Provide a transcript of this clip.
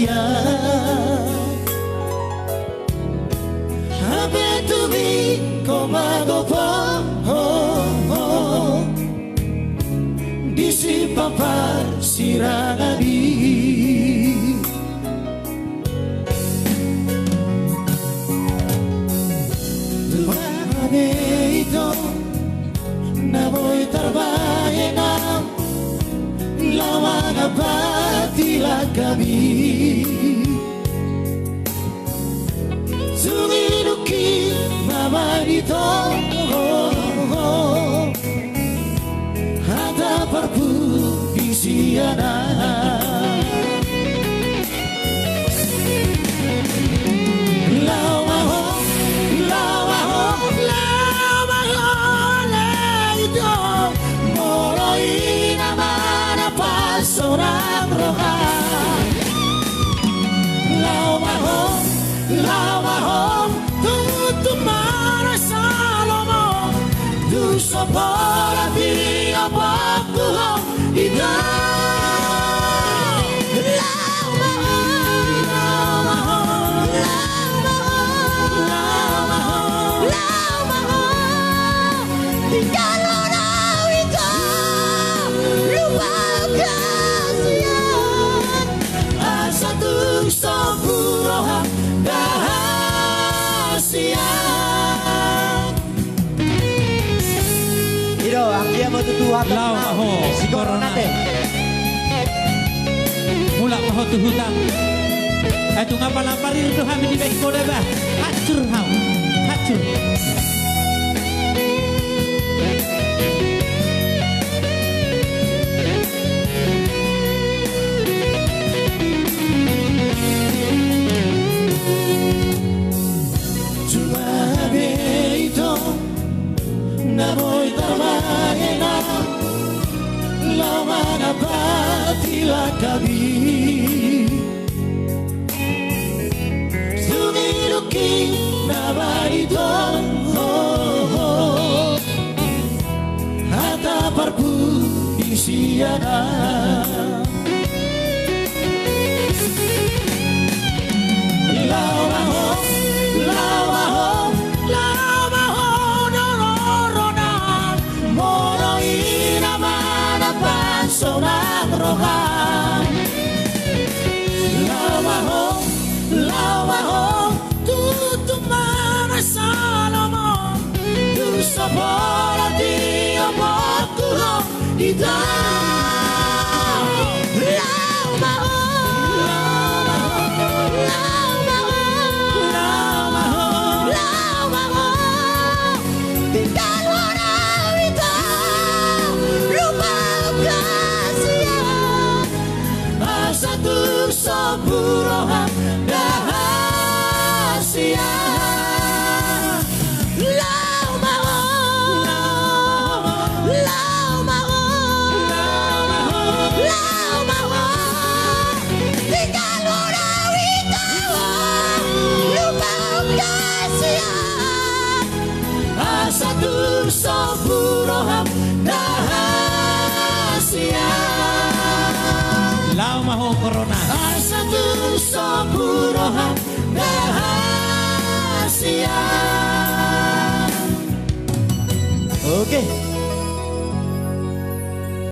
rahasia. Hape tubi komagopo Disi papar sirangadi. Labe ito na mo'y tarbayenam lamang abatilah kami. Sumiruki mama dito Hata perputisiana Seorang rohan Lawahom Tutup marah Salomo Tu sopora dia bakuhom Idam Tinggal orang itu lupakan satu sempurna rahasia. Iro, ang dia mo tutuwa ka Lao maho siguro natin. Mula maho tuhutang. Ito nga palang parir to kami di baik ko na ba? Hancur hau, hancur. Namoy tarbaena lamang abatilah kami. Sumiruki nabarito Hata perputisiana Seorang rohan Lawahom Tutup marah Salomo Tu sopora dia bakuhom Idam Tinggal orang itu lupakan satu sempurna rahasia. Tinggal orang itu lupakan satu sempurna rahasia. Lao maho corona. Satu sempurna rahasia. Oke.